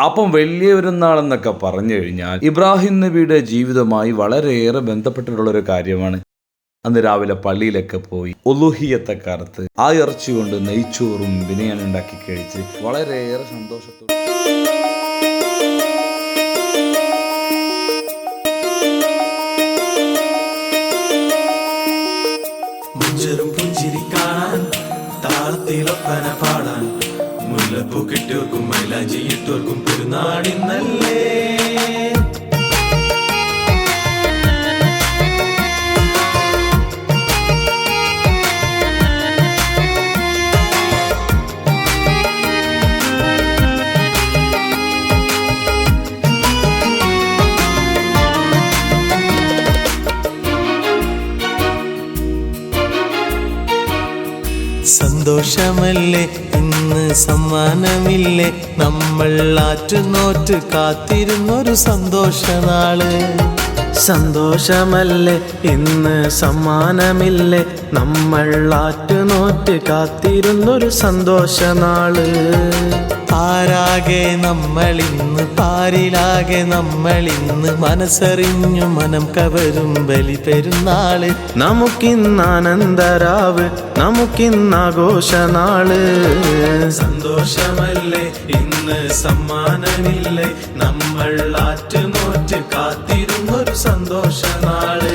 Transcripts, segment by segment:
അപ്പം വലിയ പെരുന്നാളെന്നൊക്കെ പറഞ്ഞു കഴിഞ്ഞാൽ ഇബ്രാഹിം നബിയുടെ ജീവിതവുമായി വളരെയേറെ ബന്ധപ്പെട്ടിട്ടുള്ളൊരു കാര്യമാണ്. അന്ന് രാവിലെ പള്ളിയിലൊക്കെ പോയി ഉളുഹിയ്യത്തൊക്കെ അറുത്ത് ആ ഇറച്ചി കൊണ്ട് നെയ്ച്ചോറും ബിരിയാണി ഉണ്ടാക്കി കഴിച്ച് വളരെയേറെ സന്തോഷത്തോടെ പുഞ്ചിരി കാണാൻ താളത്തിലൊപ്പന പാടാൻ മുല്ലപ്പൂ കിട്ടിയോർക്കും മൈലാഞ്ചി ഇട്ടോർക്കും പെരുന്നാളിന്നല്ലേ. സന്തോഷമല്ലേ ഇന്ന് സമ്മാനമില്ലേ, നമ്മൾ ആറ്റുനോറ്റ് കാത്തിരുന്നൊരു സന്തോഷനാള്. സന്തോഷമല്ലേ ഇന്ന് സമ്മാനമില്ലേ, നമ്മൾ ആറ്റുനോറ്റ് കാത്തിരുന്നൊരു സന്തോഷനാള്. ആരാകെ നമ്മളിന്ന് പാരിലാകെ നമ്മളിന്ന് മനസ്സറിഞ്ഞു മനം കവരും ബലി പെരുന്നാള്. നമുക്കിന്നാനന്ദരാവ് നമുക്കിന്നാഘോഷനാള്. സന്തോഷമല്ലേ ഇന്ന് സമ്മാനമില്ലേ, നമ്മൾ ആറ്റുനോറ്റ് കാത്തിരുന്നൊരു സന്തോഷനാള്.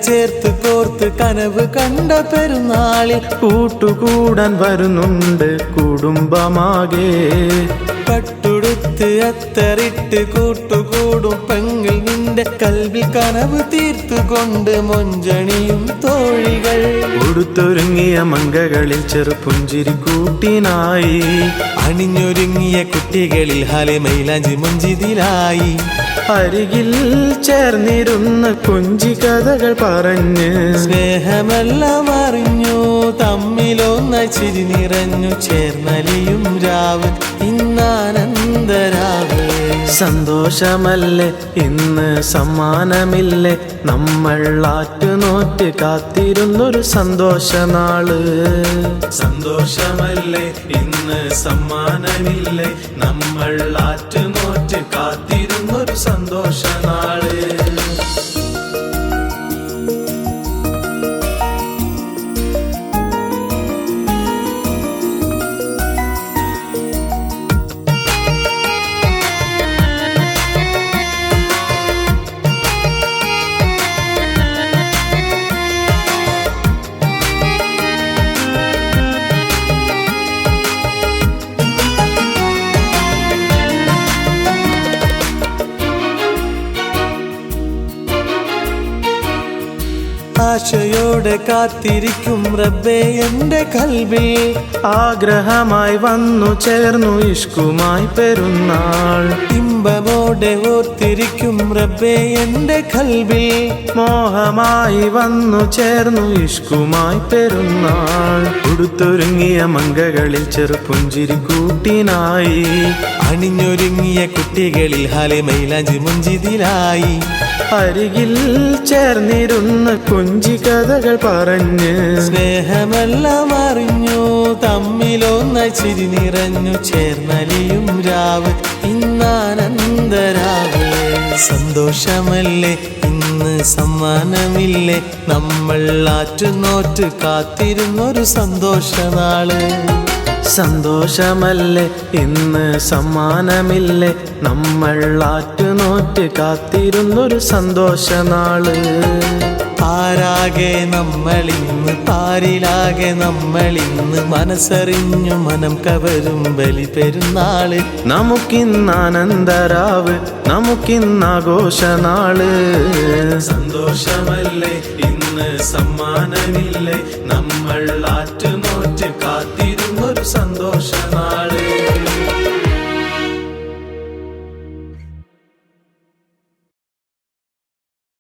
ചേർത്ത് കോർത്ത് കനവ് കണ്ട പെരുന്നാളിൽ കൂട്ടുകൂടാൻ വരുന്നുണ്ട് കുടുംബമാകെ. പട്ടുടുത്ത് അത്തറിട്ട് കൂട്ടുകൂടും പെങ്ങൾ നിന്റെ കൽവിൽ കനവ് തീർത്തുകൊണ്ട് മൊഞ്ചണിയും തോഴികൾ. ഉടുത്തൊരുങ്ങിയ മങ്കകളിൽ ചെറുപുഞ്ചിരി കൂട്ടിനായി, അണിഞ്ഞൊരുങ്ങിയ കുട്ടികളിൽ ഹലിമൈലാഞ്ചി മുഞ്ചിതിലായി. അരികിൽ ചേർന്നിരുന്ന് കുഞ്ചി കഥകൾ പറഞ്ഞ് സ്നേഹമെല്ലാം അറിഞ്ഞു തമ്മിലൊന്ന ചിരി നിറഞ്ഞു ചേർന്നലിയും രാവ് ഇന്നാനന്ദരാവ്. സന്തോഷമല്ലേ ഇന്ന് സമ്മാനമില്ലേ, നമ്മൾ ആറ്റുനോറ്റ് കാത്തിരുന്നൊരു സന്തോഷനാള്. സന്തോഷമല്ലേ ഇന്ന് സമ്മാനമില്ലേ, നമ്മൾ ആറ്റുനോറ്റ് കാത്തിരുന്നൊരു സന്തോഷനാള്. ആശയോടെ കാത്തിരിക്കും റബ്ബേ എൻ്റെ കൽവിൽ, ആഗ്രഹമായി വന്നു ചേർന്നു ഇഷ്കുമായി പെരുന്നാൾ. ഇമ്പമോടെ ഓർത്തിരിക്കും റബ്ബേ എൻ്റെ കൽവിൽ, മോഹമായി വന്നു ചേർന്നു ഇഷ്കുമായി പെരുന്നാൾ. ഉടുത്തൊരുങ്ങിയ മങ്കകളിൽ ചെറുപുഞ്ചിരി കൂട്ടിനായി, അണിഞ്ഞൊരുങ്ങിയ കുട്ടികളിൽ ഹലിമൈലാഞ്ചി മുഞ്ചിതിലായി. അരികിൽ ചേർന്നിരുന്ന് കുഞ്ചി കഥകൾ പറഞ്ഞ് സ്നേഹമെല്ലാം അറിഞ്ഞു തമ്മിലൊന്ന ചിരി നിറഞ്ഞു ചേർന്നലിയും രാവ് ഇന്നാനന്ദരാവ്. സന്തോഷമല്ലേ ഇന്ന് സമ്മാനമില്ലേ, നമ്മൾ ആറ്റുനോറ്റ് കാത്തിരുന്നൊരു സന്തോഷനാള്. സന്തോഷമല്ലേ ഇന്ന് സമ്മാനമില്ലേ, നമ്മൾ ആറ്റുനോറ്റ് കാത്തിരുന്നൊരു സന്തോഷനാള്. ആരാകെ നമ്മളിന്ന് പാരിലാകെ നമ്മളിന്ന് മനസ്സറിഞ്ഞു മനം കവരും ബലി പെരുന്നാള്. നമുക്കിന്നാനന്ദരാവ് നമുക്കിന്നാഘോഷനാള്. സന്തോഷമല്ലേ ഇന്ന് സമ്മാനമില്ലേ, നമ്മൾ ആറ്റുനോറ്റ് കാത്തിരുന്നൊരു സന്തോഷനാള്